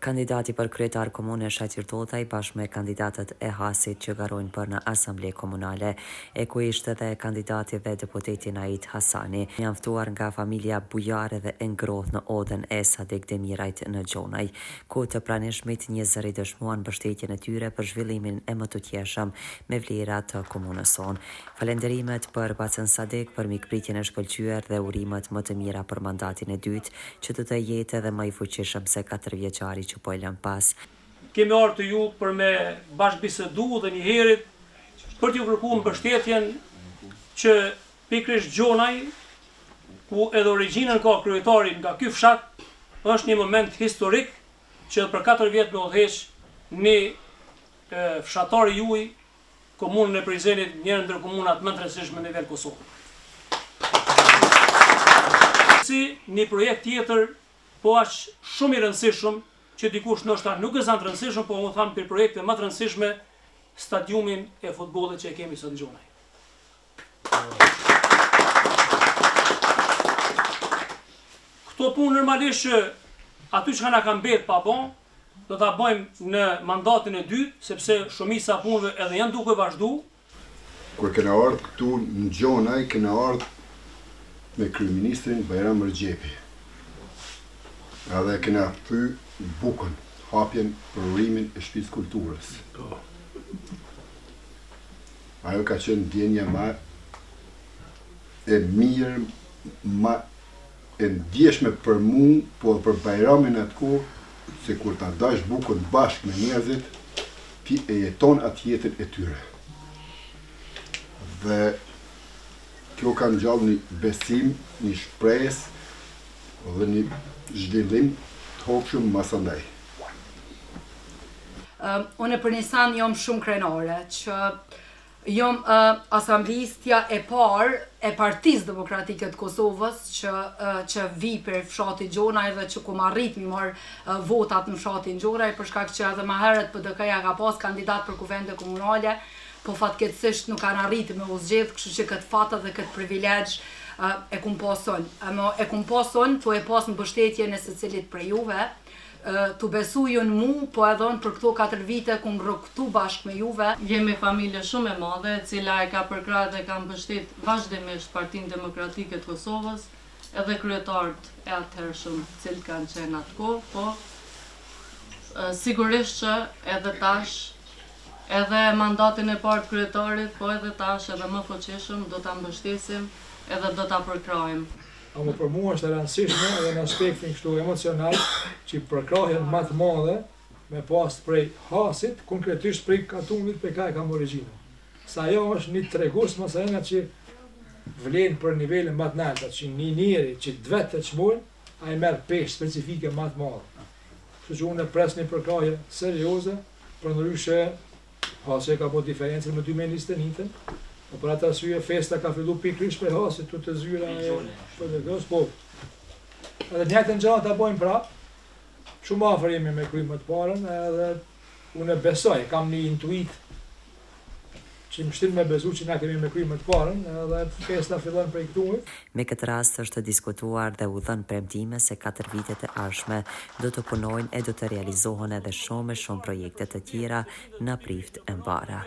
Kandidati për kryetar komune Shaqir Tolltaj bashkë me kandidatët e Hasit që garojnë për në asamble komunale, e ku ishte dhe kandidati dhe deputeti Nait Hasani, njaftuar nga familja bujare dhe ngrohtë në odën e Sadik Demirajt në Gjonaj, ku të pranishmit një zëri dëshmuan mbështetjen e tyre për zhvillimin e më të qeshëm me vlera të komunës sonë. Falenderimet për Bacën Sadik për mikpritjen e shkëlqyer dhe urimet më të mira për mandatin e dytë, që do të jetë edhe më i fuqishëm se 4 vjeçari që po e lëm pas. Kemi ardhur të ju për me bashkëbisedu dhe një herit për t'ju kërkuar mbështetjen që pikërisht Gjonaj, ku edhe origjinën ka kryetari nga ky fshat, është një moment historik që për 4 vjet me udhëheq një fshatar juaj komunën e Prizrenit, njërë ndër komunat më të rëndësishme në nivel Kosovë. Si një projekt tjetër, po aq shumë i rëndësishëm, që dikush ndoshta nuk e zan të rëndësishëm, po më thamë për projekte më të rëndësishme, stadiumin e futbollit që e kemi sot në Gjonaj. Këto punë normalisht që aty që na kanë mbetë pa bën, do ta bëjmë në mandatin e dytë, sepse shumica e punëve edhe janë duke vazhdu. Kur kena ardhur këtu në Gjonaj, kena ardhur me kryeministrin Bajram Rexhepi. Edhe kena thy bukën, hapjen për urimin e shtëpisë kulturës. Ajo ka qenë ndjenja më e mirë, më e ndjeshme për mua, po për Bajramin atko, se kur ta dash bukën bashkë me njerëzit, ti e jeton atë jetën e tyre. Dhe kjo ka ngjallë një besim, një shpresë dhe një zhvillim të hopshëm mas andaj. Unë për një san jom shumë krenare, që jom asamblistja e parë e Partisë Demokratike të Kosovës që vi për fshati Gjonaj dhe që ku arrit mi marrë votat në fshatin Gjonaj, për shkak që edhe më herët PDK-ja ka pas kandidat për kuvende komunale, po fatkeqësisht nuk kanë arritur me u zgjedh, kështu që këtë fat dhe këtë privilegj e kum pason. E kum pason, po e pas mbështetjen e secilit prej juve, të besujun mu, po edhe unë për këto 4 vite ku ngroktu bashkë me juve. Jemi familje shumë e madhe, e cila e ka përkrahë dhe ka mbështet vazhdimisht Partinë Demokratike të Kosovës, edhe kryetarët e atëhershëm cilë kanë qenë atë kohë, po sigurisht që edhe tash, edhe mandatin e parë të kryetarit, po edhe tash edhe më fuqishëm do ta mbështesim edhe do ta përkrahim. Ama për mua është e rëndësishme edhe në aspektin kështu emocional që përkrahjen më të madhe me pas prej Hasit, konkretisht prej Katunit PK e kam origjinën. Sa ajo është një tregues më së që vlen për nivele më të larta, që një njeri që vetë të çmon, ai merr peshë specifike më të madhe. Kështu që unë pres një përkrahje serioze, përndryshe Hasi ka bërë diferencën me 2021. Për atë arsye festa ka filluar pikërisht për Hasit, të zyra e PDK-s, po. Edhe njëjtën gjë ta bëjmë prapë. Shumë afër jemi me kryen më të parën, edhe unë besoj, kam një intuit që më shtin me besu që na kemi me kryen më të parën, edhe festa fillon prej këtu. Me këtë rast është diskutuar dhe u dhënë premtime se 4 vitet e ardhshme do të punojnë e do të realizohen edhe shumë projekte të tjera në prift e mbara.